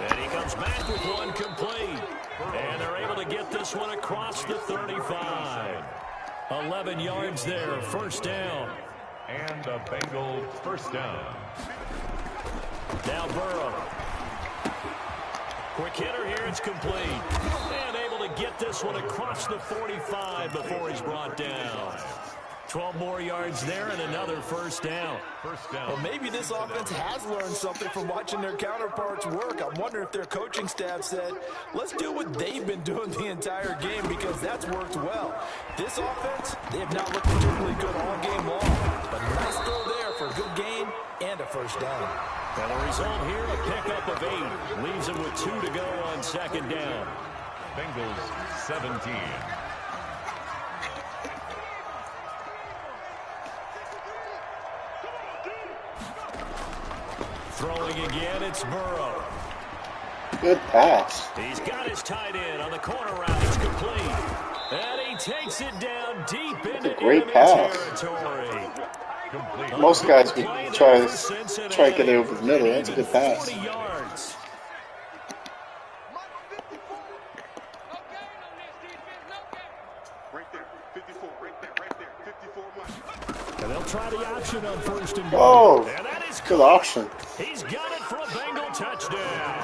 And he comes back with one complete. And they're able to get this one across the 35. 11 yards there, first down.
And a Bengal first down.
Now Burrow. Quick hitter here, it's complete. And able to get this one across the 45 before he's brought down. 12 more yards there and another first down.
Well, maybe this offense has learned something from watching their counterparts work. I wonder if their coaching staff said, let's do what they've been doing the entire game, because that's worked well. This offense, they have not looked particularly good all game long, but nice throw there for a good gain and a first down.
And the result here, a pickup of 8. Leaves him with 2 to go on 2nd down.
Bengals 17.
Throwing again, it's Burrow.
Good pass.
He's got his tight end on the corner route. It's complete. And he takes it down deep into
Great
enemy
pass.
territory.
Most guys would try to get it over the middle. That's a good pass.
40 yards. And they'll try the option on 1st and goal.
Oh,
And that is
good option.
He's got it for a Bengal touchdown.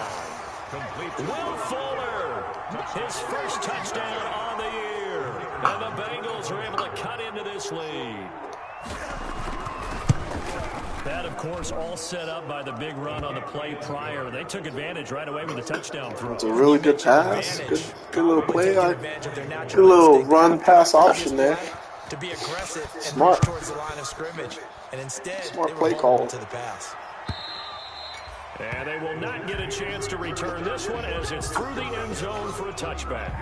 Will Fuller, his first touchdown on the year. And the Bengals are able to cut into this lead. That, of course, all set up by the big run on the play prior. They took advantage right away with the touchdown throw.
It's a really good pass. Good little play. Good little run pass option there.
To be aggressive and
Smart.
push towards the line of scrimmage. And instead,
Smart
they were
play
vulnerable
call.
to the pass.
And they will not get a chance to return this one as it's through the end zone for a touchback.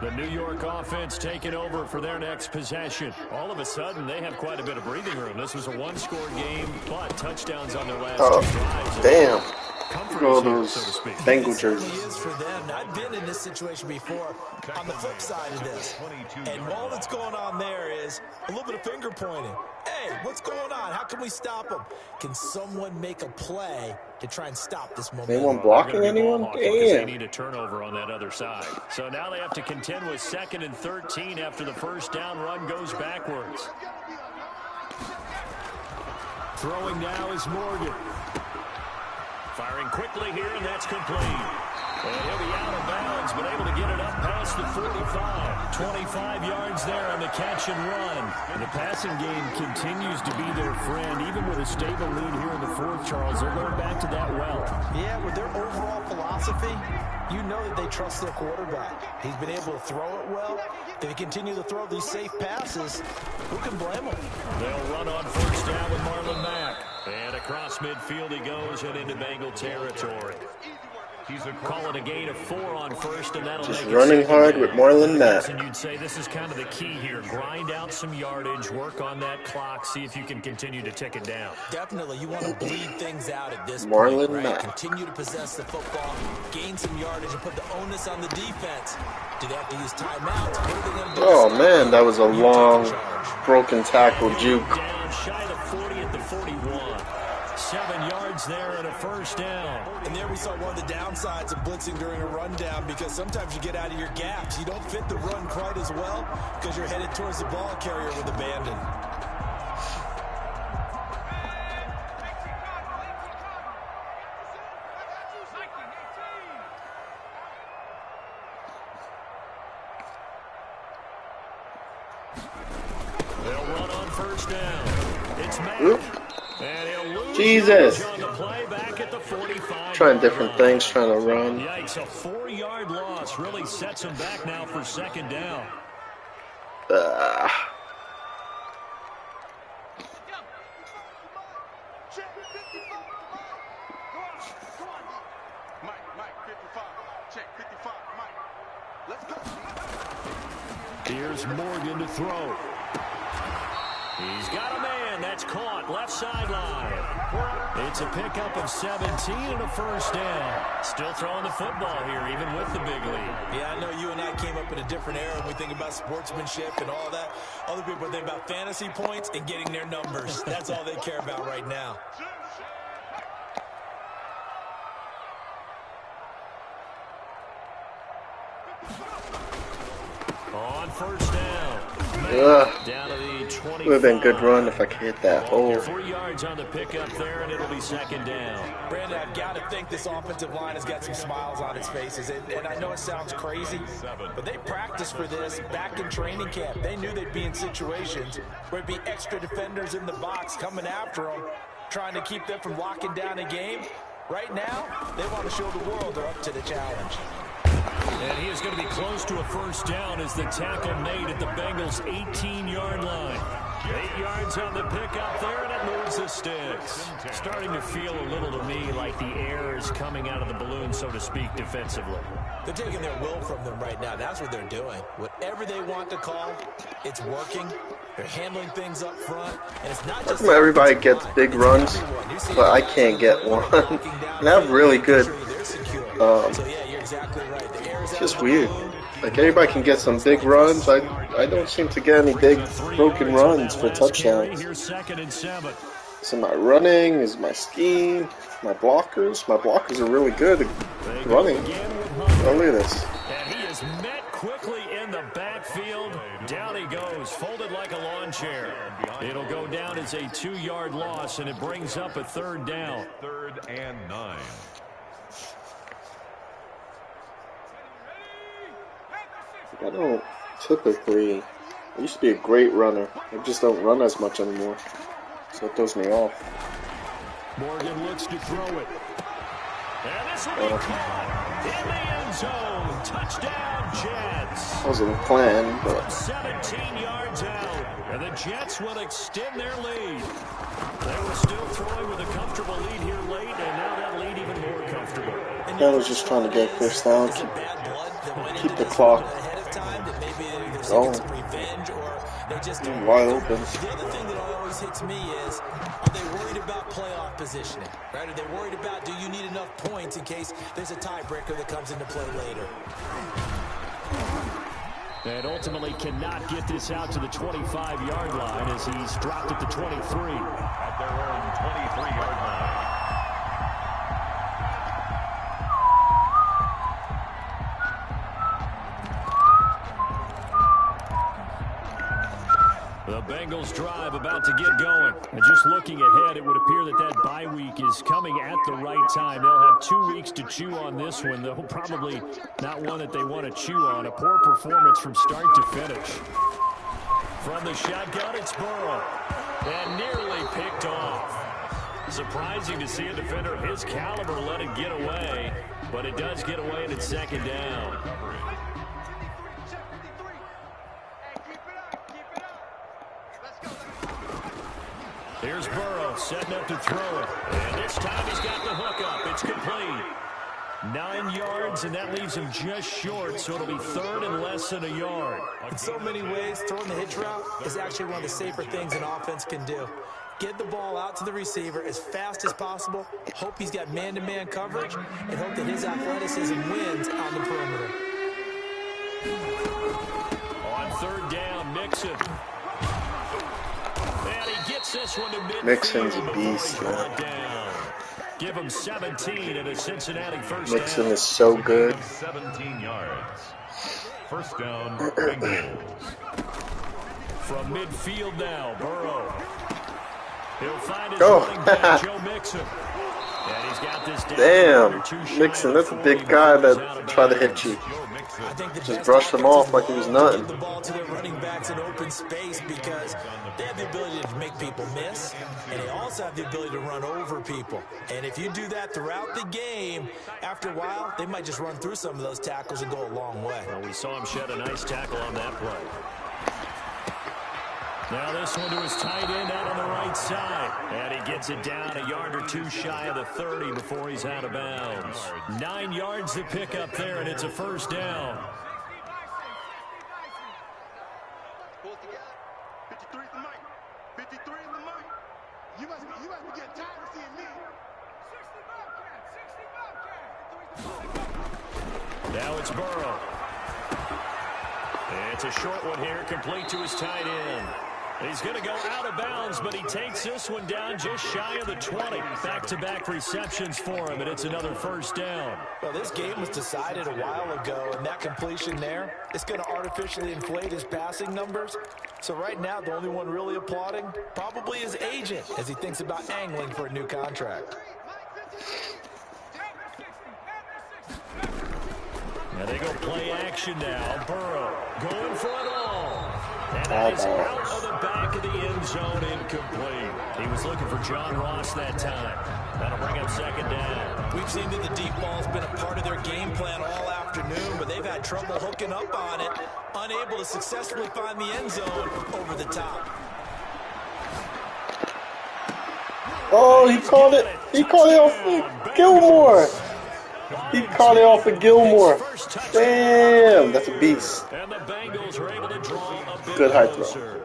The New York offense taking over for their next possession. All of a sudden, they have quite a bit of breathing room. This was a one-score game, but touchdowns on their last 2 drives.
Damn.
Comfort
Look at all
is here,
those
so to speak.
Bengal
It certainly
jerseys.
is for them. I've been in this situation before on the flip side of this. And all that's going on there is a little bit of finger pointing. Hey, what's going on? How can we stop them? Can someone make a play to try and stop this momentum?
Anyone blocking anyone?
They
Damn.
need a turnover on that other side. So now they have to contend with 2nd and 13 after the first down run goes backwards. Throwing now is Morgan. Firing quickly here, and that's complete. And he'll be out of bounds, but able to get it up past the 45. 25 yards there on the catch and run. And the passing game continues to be their friend. Even with a stable lead here in the 4th, Charles, they're going back to that well.
Yeah, with their overall philosophy, you know that they trust their quarterback. He's been able to throw it well. If they continue to throw these safe passes, who can blame them?
They'll run on 1st down with Marlon Mack. And across midfield he goes and into Bengal territory. Call it a gain of 4 on 1st, and that'll
Just
make it
running
2nd
hard
down.
with Marlon Mack.
And you'd say this is kind of the key here. Grind out some yardage, work on that clock, see if you can continue to tick it down.
Definitely, you want to bleed things out at this
Marlon
point, right?
Mack.
Continue to possess the football, gain some yardage, and put the onus on the defense. Do they have to use timeouts? What are they going to do?
Oh man, that was a long, broken tackle juke.
Down shy of the 40 at the 41. 7 yards there and a first down.
And there we saw one of the downsides of blitzing during a rundown, because sometimes you get out of your gaps. You don't fit the run quite as well because you're headed towards the ball carrier with abandon.
They'll run on 1st down. It's Mack.
And he'll lose
Jesus.
on the play back at the 45.
Trying different things, trying to run.
Yikes, a 4-yard loss really sets him back now for second down. Here's Morgan to throw. He's got a man. That's caught. Left sideline. It's a pickup of 17 and a first down. Still throwing the football here, even with the big lead.
Yeah, I know you and I came up in a different era when we think about sportsmanship and all that. Other people think about fantasy points and getting their numbers. That's all they care about right now.
On first down.
Down to the 25. Would have been a good run if I could hit that hole.
3 yards on the pickup there, and it'll be second down.
Brandon, I've got to think this offensive line has got some smiles on its faces. And I know it sounds crazy, but they practiced for this back in training camp. They knew they'd be in situations where it'd be extra defenders in the box coming after them, trying to keep them from locking down a game. Right now, they want to show the world they're up to the challenge.
And he is going to be close to a first down as the tackle made at the Bengals' 18-yard line. 8 yards on the pickup there, and it moves the sticks. Starting to feel a little to me like the air is coming out of the balloon, so to speak, defensively.
They're taking their will from them right now. That's what they're doing. Whatever they want to call, it's working. They're handling things up front, and it's not just
everybody gets big runs, but I can't get one. And I have really good. It's just weird. Like, everybody can get some big runs. I don't seem to get any big broken runs for touchdowns. Is it my running? Is it my scheme? My blockers? My blockers are really good at running. Oh, look at this.
And he is met quickly in the backfield. Down he goes, folded like a lawn chair. It'll go down as a 2-yard loss, and it brings up a third down.
3rd and 9.
I don't typically. I used to be a great runner. I just don't run as much anymore, so it throws me off.
Morgan looks to throw it. And this will be caught in the end zone. Touchdown, Jets.
That wasn't the plan, but
17 yards out, and the Jets will extend their lead. They were still throwing with a comfortable lead here late, and now that lead even more comfortable.
I was just trying to get first down, keep the clock going. Wide open.
The other thing that always hits me is, are they worried about playoff positioning? Right? Are they worried about, do you need enough points in case there's a tiebreaker that comes into play later?
And ultimately cannot get this out to the 25-yard line as he's dropped at the 23.
At their own 23-yard line.
The Bengals drive about to get going. And just looking ahead, it would appear that bye week is coming at the right time. They'll have 2 weeks to chew on this one, though probably not one that they want to chew on. A poor performance from start to finish. From the shotgun, it's Burrow. And nearly picked off. Surprising to see a defender of his caliber let it get away, but it does get away and it's second down. Here's Burrow setting up to throw it. And this time he's got the hook up. It's complete. 9 yards, and that leaves him just short, so it'll be third and less than a yard.
In so many ways, throwing the hitch route is actually one of the safer things an offense can do. Get the ball out to the receiver as fast as possible, hope he's got man-to-man coverage, and hope that his athleticism wins on the perimeter.
On third down, Mixon. And he gets this one to midfield.
Mixon's a beast,
man. Give him 17 at a Cincinnati first down.
Mixon is so good.
17 yards. First down, Bengals.
From midfield now, Burrow. He'll find his running back, Joe Mixon.
And he's got this down.
Damn, Mixon, that's a big guy that tried to hit you.
I think the
Just brushed him off like he was nothing.
Give the ball to their running backs in open space because they have the ability to make people miss, and they also have the ability to run over people. And if you do that throughout the game, after a while, they might just run through some of those tackles and go a long way.
Well, we saw him shed a nice tackle on that play. Now this one to his tight end out on the right side. And he gets it down a yard or two shy of the 30 before he's out of bounds. 9 yards to pick up there, and it's a first down. Now it's Burrow. It's a short one here, complete to his tight end. He's going to go out of bounds, but he takes this one down just shy of the 20. Back-to-back receptions for him, and it's another first down.
Well, this game was decided a while ago, and that completion there, it's going to artificially inflate his passing numbers. So right now, the only one really applauding probably his agent as he thinks about angling for a new contract.
Now they go play action now. Burrow going for it all. And that is out of the back of the end zone, incomplete. He was looking for John Ross that time. That'll bring up second down.
We've seen that the deep ball's been a part of their game plan all afternoon, but they've had trouble hooking up on it, unable to successfully find the end zone over the top.
Oh, he called it. He called it off Gilmore. He caught it off of Gilmore. Damn, that's a beast.
And the Bengals are able to draw a bit
good high
closer.
throw.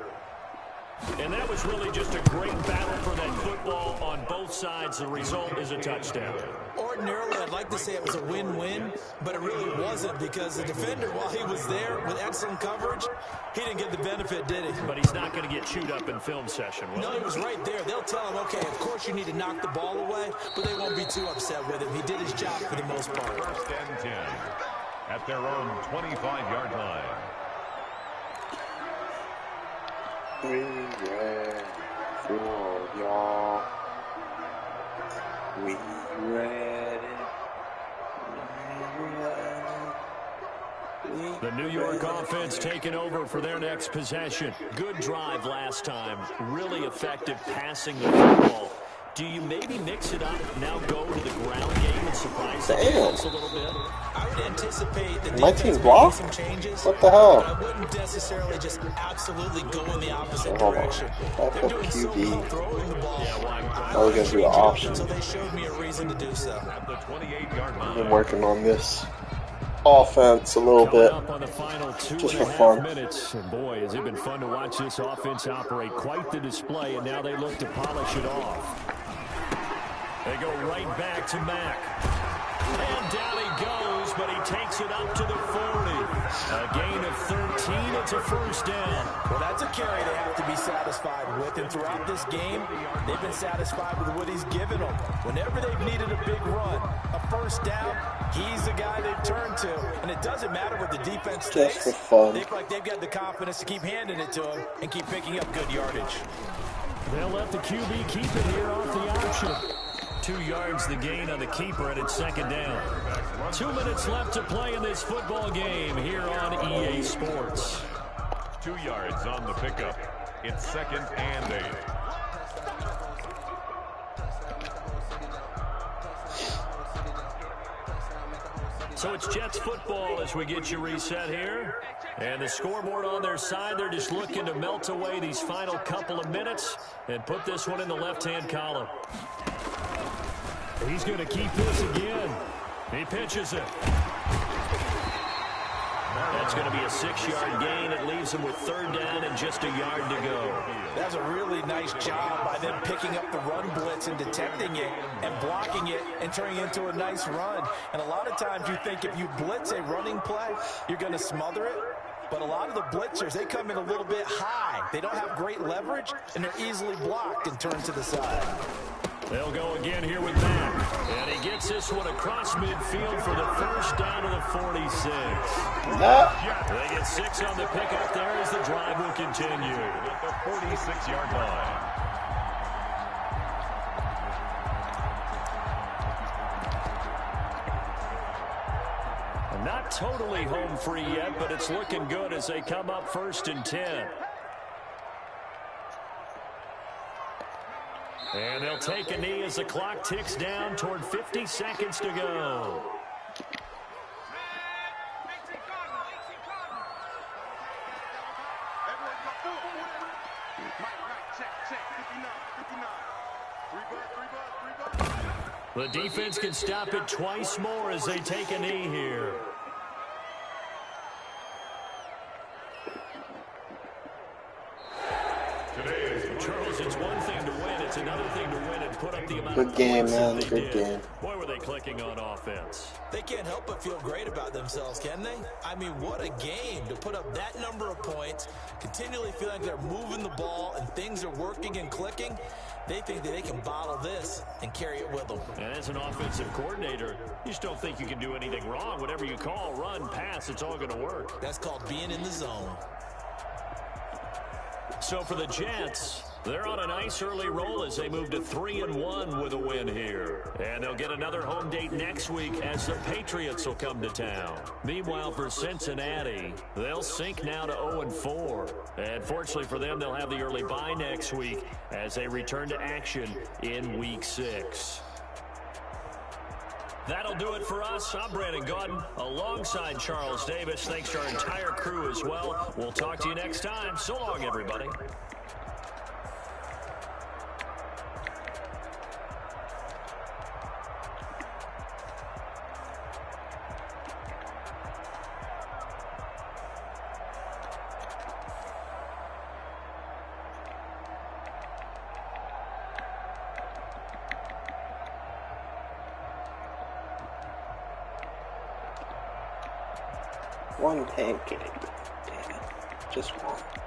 And that was really just a great battle for that football on both sides. The result is a touchdown.
Ordinarily, I'd like to say it was a win-win, but it really wasn't because the defender, while he was there with excellent coverage, he didn't get the benefit, did he?
But he's not going to get chewed up in film session, will
No,
he?
he was right there. They'll tell him, okay, of course you need to knock the ball away, but they won't be too upset with him. He did his job for the most part.
First and 10 at their own 25-yard line.
We ready for y'all. We ready.
The New York offense taking over for their next possession. Good drive last time. Really effective passing the football. Do you maybe mix it up, now go to the ground game and surprise the defense a little bit?
I would anticipate the
My team blocked?
some changes.
What the hell?
I wouldn't necessarily just absolutely go in the opposite
Hold on.
direction.
Back
They're
up
doing so
QB.
well throwing the ball.
Now we're going to do an option.
So they showed me a reason to do so.
At the 28-yard
I've
line.
been working on this offense a little
Coming
bit.
up on the final
Just
2.5
for fun.
minutes. And boy, has it been fun to watch this offense operate. Quite the display, and now they look to polish it off. They go right back to Mack. And down he goes, but he takes it up to the 40. A gain of 13, it's a first down.
Well, that's a carry they have to be satisfied with, and throughout this game, they've been satisfied with what he's given them. Whenever they've needed a big run, a first down, he's the guy they've turned to. And it doesn't matter what the defense
Just
thinks.
for fun.
They look like they've got the confidence to keep handing it to him and keep picking up good yardage.
They'll let the QB keep it here off the option. 2 yards the gain on the keeper, and it's second down. 2 minutes left to play in this football game here on EA Sports.
2 yards on the pickup. It's second and 8.
So it's Jets football as we get you reset here. And the scoreboard on their side, they're just looking to melt away these final couple of minutes and put this one in the left-hand column. He's going to keep this again. He pitches it. That's going to be a 6-yard gain. It leaves him with third down and just a yard to go.
That's a really nice job by them picking up the run blitz and detecting it and blocking it and turning it into a nice run. And a lot of times you think if you blitz a running play, you're going to smother it. But a lot of the blitzers, they come in a little bit high. They don't have great leverage, and they're easily blocked and turned to the side.
They'll go again here with Mack. And he gets this one across midfield for the first down to the 46. They get 6 on the pickup there as the drive will continue.
At the 46-yard line.
Not totally home free yet, but it's looking good as they come up 1st and 10. And they'll take a knee as the clock ticks down toward 50 seconds to go. The defense can stop it twice more as they take a knee here. Charles, it's one thing to win. It's another thing to win and put up the amount of
game,
points
man.
that they
Good
did.
game.
Boy, were they clicking on offense.
They can't help but feel great about themselves, can they? I mean, what a game to put up that number of points, continually feeling like they're moving the ball and things are working and clicking. They think that they can bottle this and carry it with them.
And as an offensive coordinator, you just don't think you can do anything wrong. Whatever you call, run, pass, it's all going to work.
That's called being in the zone.
So for the Jets, they're on a nice early roll as they move to 3-1 with a win here. And they'll get another home date next week as the Patriots will come to town. Meanwhile, for Cincinnati, they'll sink now to 0-4. And fortunately for them, they'll have the early bye next week as they return to action in Week 6. That'll do it for us. I'm Brandon Gaudin alongside Charles Davis. Thanks to our entire crew as well. We'll talk to you next time. So long, everybody.
One pancake. Damn it. Just one.